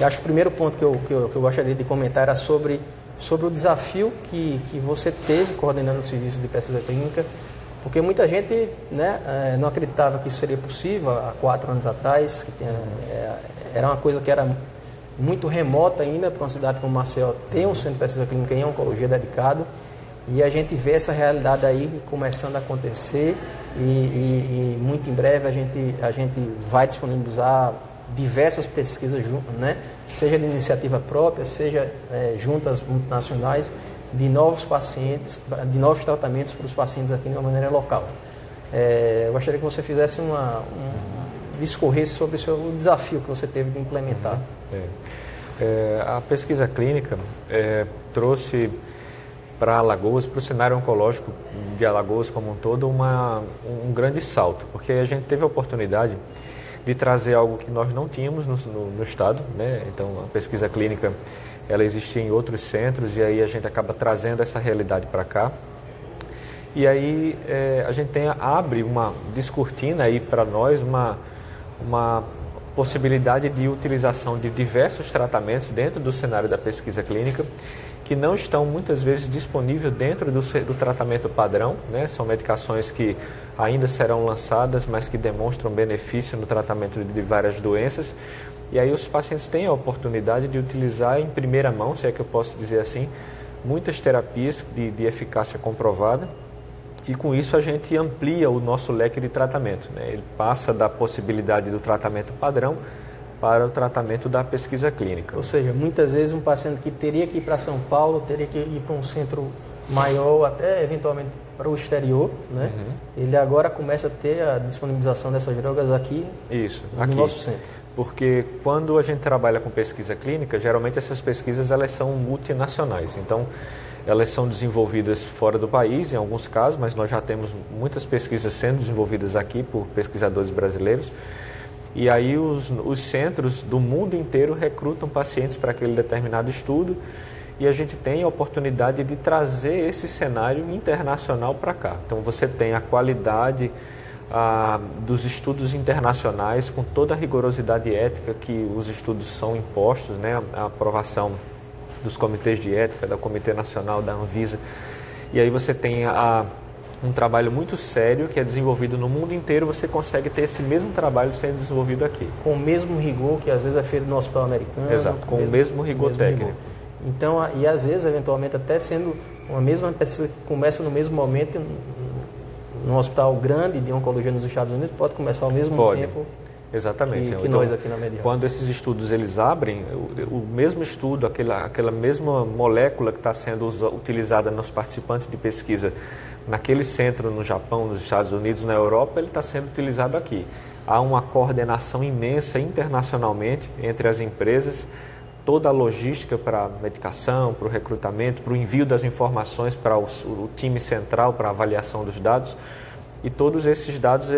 Eu acho que o primeiro ponto que eu gostaria de comentar era sobre o desafio que você teve coordenando o serviço de pesquisa clínica, porque muita gente, né, não acreditava que isso seria possível há 4 anos atrás, que era uma coisa que era muito remota ainda para uma cidade como Maceió ter um centro de pesquisa clínica em oncologia dedicado, e a gente vê essa realidade aí começando a acontecer e muito em breve a gente vai disponibilizar diversas pesquisas, né, seja de iniciativa própria, seja junto às multinacionais, de novos pacientes, de novos tratamentos para os pacientes aqui de uma maneira local. Eu gostaria que você fizesse discorresse sobre o desafio que você teve de implementar. A pesquisa clínica trouxe para Alagoas, para o cenário oncológico de Alagoas como um todo, um grande salto, porque a gente teve a oportunidade de trazer algo que nós não tínhamos no estado, né? Então a pesquisa clínica ela existia em outros centros e aí a gente acaba trazendo essa realidade para cá. E aí a gente descortina aí para nós uma possibilidade de utilização de diversos tratamentos dentro do cenário da pesquisa clínica que não estão muitas vezes disponíveis dentro do tratamento padrão, né? São medicações que ainda serão lançadas, mas que demonstram benefício no tratamento de várias doenças. E aí os pacientes têm a oportunidade de utilizar em primeira mão, se é que eu posso dizer assim, muitas terapias de eficácia comprovada. E com isso a gente amplia o nosso leque de tratamento, né? Ele passa da possibilidade do tratamento padrão para o tratamento da pesquisa clínica. Ou seja, muitas vezes um paciente que teria que ir para São Paulo, teria que ir para um centro maior, até eventualmente para o exterior, né? Ele agora começa a ter a disponibilização dessas drogas aqui no nosso centro. Porque quando a gente trabalha com pesquisa clínica, geralmente essas pesquisas elas são multinacionais. Então, elas são desenvolvidas fora do país, em alguns casos, mas nós já temos muitas pesquisas sendo desenvolvidas aqui por pesquisadores brasileiros. E aí os centros do mundo inteiro recrutam pacientes para aquele determinado estudo e a gente tem a oportunidade de trazer esse cenário internacional para cá. Então você tem a qualidade dos estudos internacionais com toda a rigorosidade ética que os estudos são impostos, né? A aprovação dos comitês de ética, da Comitê Nacional, da Anvisa. E aí você tem um trabalho muito sério que é desenvolvido no mundo inteiro, você consegue ter esse mesmo trabalho sendo desenvolvido aqui. Com o mesmo rigor que às vezes é feito no Hospital Americano. Exato, com o mesmo rigor técnico. Então, e às vezes, eventualmente, até sendo uma mesma pesquisa que começa no mesmo momento, num hospital grande de oncologia nos Estados Unidos, pode começar ao mesmo tempo. Exatamente. Que nós aqui na Medial. Quando esses estudos eles abrem, o mesmo estudo, aquela mesma molécula que está sendo utilizada nos participantes de pesquisa naquele centro no Japão, nos Estados Unidos, na Europa, ele está sendo utilizado aqui. Há uma coordenação imensa internacionalmente entre as empresas, toda a logística para a medicação, para o recrutamento, para o envio das informações para o time central, para a avaliação dos dados. E todos esses dados,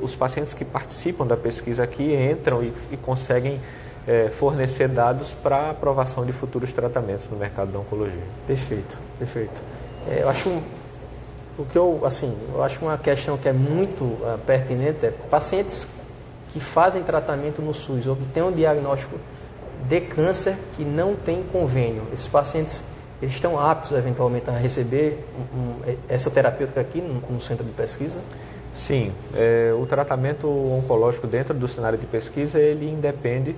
os pacientes que participam da pesquisa aqui entram e conseguem fornecer dados para a aprovação de futuros tratamentos no mercado da oncologia. Perfeito, perfeito. Eu acho eu acho uma questão que é muito pertinente pacientes que fazem tratamento no SUS ou que têm um diagnóstico de câncer que não tem convênio. Esses pacientes eles estão aptos eventualmente a receber essa terapêutica aqui no centro de pesquisa? Sim, o tratamento oncológico dentro do cenário de pesquisa ele independe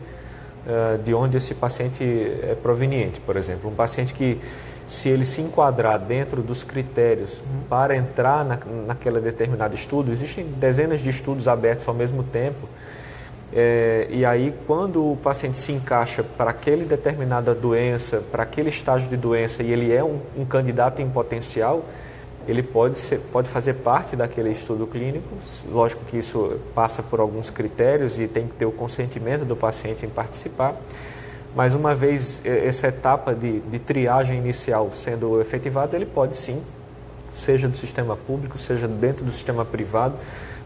de onde esse paciente é proveniente. Por exemplo, um paciente que se ele se enquadrar dentro dos critérios para entrar naquele determinado estudo, existem dezenas de estudos abertos ao mesmo tempo, e aí quando o paciente se encaixa para aquela determinada doença, para aquele estágio de doença e ele é um candidato em potencial, ele pode fazer parte daquele estudo clínico. Lógico que isso passa por alguns critérios e tem que ter o consentimento do paciente em participar. Mas uma vez essa etapa de triagem inicial sendo efetivada, ele pode sim, seja do sistema público, seja dentro do sistema privado,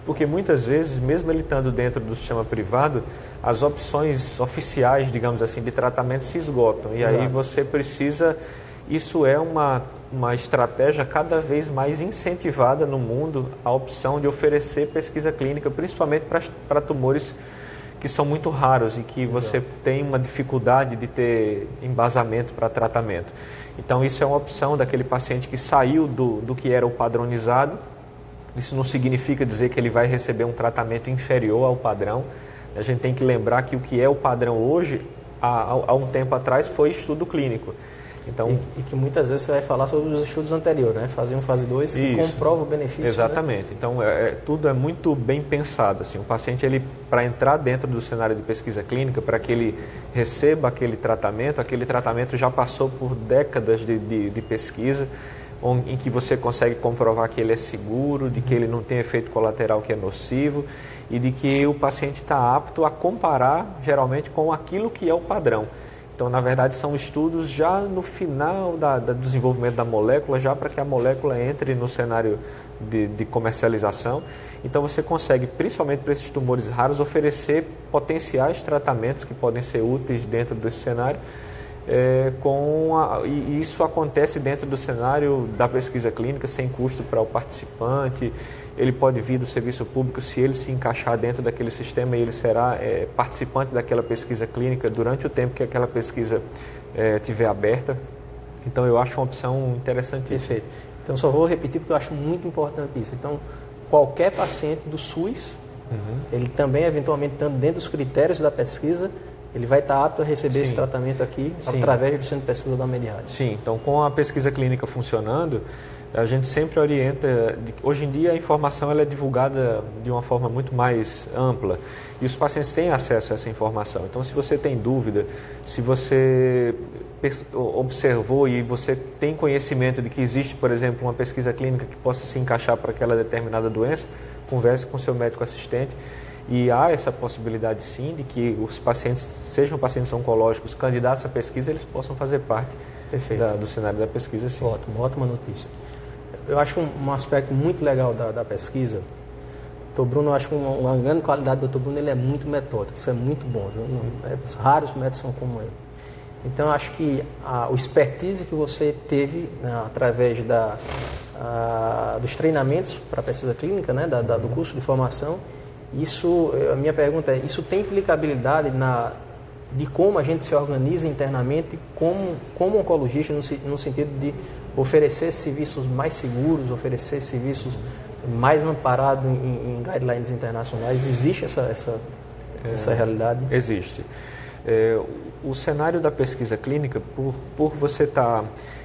porque muitas vezes, mesmo ele estando dentro do sistema privado, as opções oficiais, digamos assim, de tratamento se esgotam. E aí você precisa, isso é uma estratégia cada vez mais incentivada no mundo, a opção de oferecer pesquisa clínica, principalmente para tumores que são muito raros e que você tem uma dificuldade de ter embasamento para tratamento. Então, isso é uma opção daquele paciente que saiu do que era o padronizado. Isso não significa dizer que ele vai receber um tratamento inferior ao padrão. A gente tem que lembrar que o que é o padrão hoje, há um tempo atrás, foi estudo clínico. Então, e que muitas vezes você vai falar sobre os estudos anteriores, né? Fazer um fase 2 que comprova o benefício. Exatamente. Né? Então, tudo é muito bem pensado. Assim. O paciente, para entrar dentro do cenário de pesquisa clínica, para que ele receba aquele tratamento já passou por décadas de pesquisa, em que você consegue comprovar que ele é seguro, de que ele não tem efeito colateral que é nocivo e de que o paciente está apto a comparar, geralmente, com aquilo que é o padrão. Então, na verdade, são estudos já no final do desenvolvimento da molécula, já para que a molécula entre no cenário de comercialização. Então, você consegue, principalmente para esses tumores raros, oferecer potenciais tratamentos que podem ser úteis dentro desse cenário. E isso acontece dentro do cenário da pesquisa clínica, sem custo para o participante. Ele pode vir do serviço público se ele se encaixar dentro daquele sistema e ele será participante daquela pesquisa clínica durante o tempo que aquela pesquisa estiver aberta. Então, eu acho uma opção interessantíssima. Perfeito. Então, só vou repetir porque eu acho muito importante isso. Então, qualquer paciente do SUS, ele também, eventualmente, estando dentro dos critérios da pesquisa, ele vai estar apto a receber esse tratamento aqui através do centro de pesquisa da Mediade. Sim, então com a pesquisa clínica funcionando, a gente sempre orienta, hoje em dia a informação ela é divulgada de uma forma muito mais ampla e os pacientes têm acesso a essa informação. Então, se você tem dúvida, se você observou e você tem conhecimento de que existe, por exemplo, uma pesquisa clínica que possa se encaixar para aquela determinada doença, converse com seu médico assistente. E há essa possibilidade, sim, de que os pacientes, sejam pacientes oncológicos candidatos à pesquisa, eles possam fazer parte do cenário da pesquisa, sim. Ótimo, ótima notícia. Eu acho um aspecto muito legal da pesquisa. O Dr. Bruno, eu acho uma grande qualidade do Dr. Bruno, ele é muito metódico, isso é muito bom, viu? Raros médicos são como ele. Então, eu acho que o expertise que você teve, né, através dos treinamentos para a pesquisa clínica, né, do curso de formação, a minha pergunta é, isso tem implicabilidade de como a gente se organiza internamente como oncologista, no sentido de oferecer serviços mais seguros, oferecer serviços mais amparados em guidelines internacionais? Existe essa realidade? Existe. O cenário da pesquisa clínica, por você estar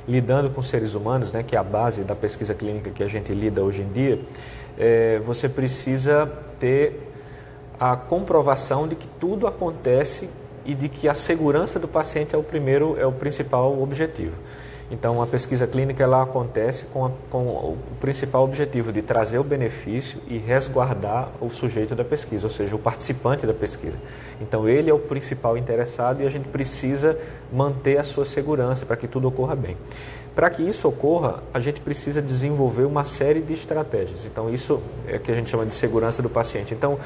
lidando com seres humanos, né, que é a base da pesquisa clínica que a gente lida hoje em dia, você precisa ter a comprovação de que tudo acontece e de que a segurança do paciente é o principal objetivo. Então, a pesquisa clínica ela acontece com o principal objetivo de trazer o benefício e resguardar o sujeito da pesquisa, ou seja, o participante da pesquisa. Então, ele é o principal interessado e a gente precisa manter a sua segurança para que tudo ocorra bem. Para que isso ocorra, a gente precisa desenvolver uma série de estratégias. Então, isso é o que a gente chama de segurança do paciente. Então,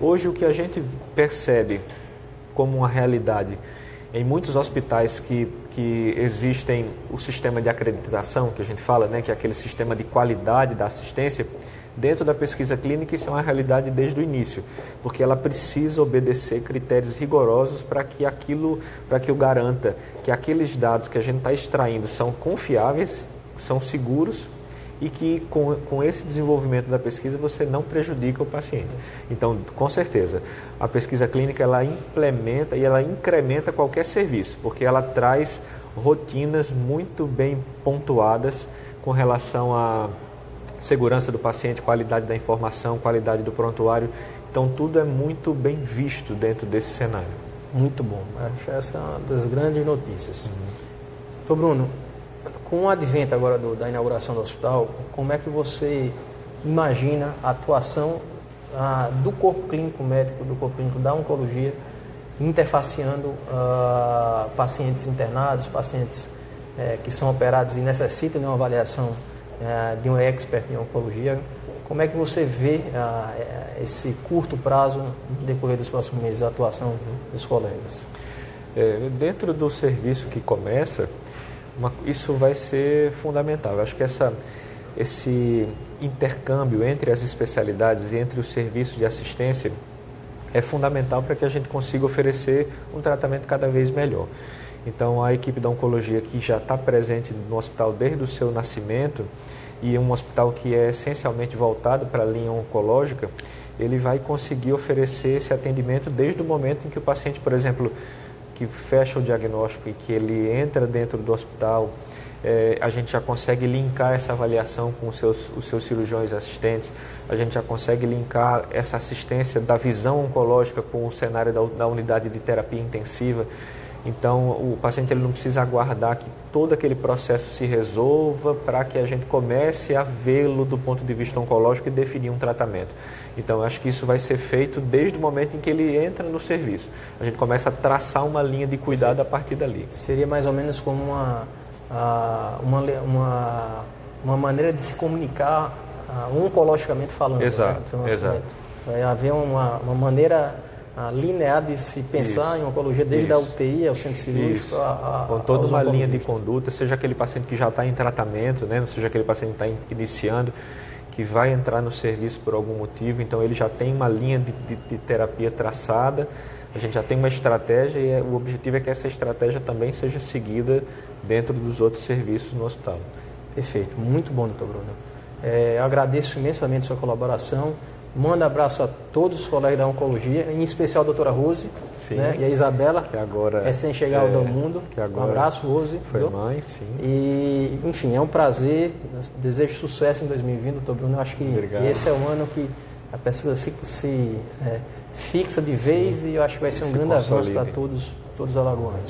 hoje o que a gente percebe como uma realidade em muitos hospitais que existem o sistema de acreditação, que a gente fala, né, que é aquele sistema de qualidade da assistência, dentro da pesquisa clínica isso é uma realidade desde o início, porque ela precisa obedecer critérios rigorosos para que o garanta que aqueles dados que a gente está extraindo são confiáveis, são seguros e que com esse desenvolvimento da pesquisa você não prejudica o paciente. Então, com certeza, a pesquisa clínica ela implementa e ela incrementa qualquer serviço, porque ela traz rotinas muito bem pontuadas com relação à segurança do paciente, qualidade da informação, qualidade do prontuário. Então, tudo é muito bem visto dentro desse cenário. Muito bom. Acho essa uma das grandes notícias. Então, Bruno, com o advento agora da inauguração do hospital, como é que você imagina a atuação do corpo clínico médico, do corpo clínico da oncologia, interfaceando pacientes internados, pacientes que são operados e necessitam de uma avaliação de um expert em oncologia? Como é que você vê esse curto prazo, no decorrer dos próximos meses, a atuação dos colegas? Dentro do serviço que começa, isso vai ser fundamental. Eu acho que esse intercâmbio entre as especialidades e entre os serviços de assistência é fundamental para que a gente consiga oferecer um tratamento cada vez melhor. Então, a equipe da oncologia que já está presente no hospital desde o seu nascimento, e um hospital que é essencialmente voltado para a linha oncológica, ele vai conseguir oferecer esse atendimento desde o momento em que o paciente, por exemplo, que fecha o diagnóstico e que ele entra dentro do hospital, a gente já consegue linkar essa avaliação com os seus cirurgiões assistentes, a gente já consegue linkar essa assistência da visão oncológica com o cenário da unidade de terapia intensiva. Então, o paciente ele não precisa aguardar que todo aquele processo se resolva para que a gente comece a vê-lo do ponto de vista oncológico e definir um tratamento. Então, eu acho que isso vai ser feito desde o momento em que ele entra no serviço. A gente começa a traçar uma linha de cuidado a partir dali. Seria mais ou menos como uma maneira de se comunicar oncologicamente falando. Exato, né? Então, exato. Vai haver uma maneira linear de se pensar em oncologia, desde a UTI ao centro cirúrgico, com toda uma linha de conduta, seja aquele paciente que já está em tratamento, né, não seja aquele paciente que está iniciando, que vai entrar no serviço por algum motivo, então ele já tem uma linha de terapia traçada, a gente já tem uma estratégia e o objetivo é que essa estratégia também seja seguida dentro dos outros serviços no hospital. Perfeito, muito bom, doutor Bruno. Eu agradeço imensamente a sua colaboração. Manda abraço a todos os colegas da oncologia, em especial a doutora Rose, né? E a Isabela, que agora recém-chegada ao mundo. Um abraço, Rose. Foi mãe, sim. E, enfim, é um prazer. Desejo sucesso em 2020, doutor Bruno. Eu acho que esse é o ano que a pesquisa se fixa de vez, e eu acho que vai ser um grande avanço para todos os alagoanos.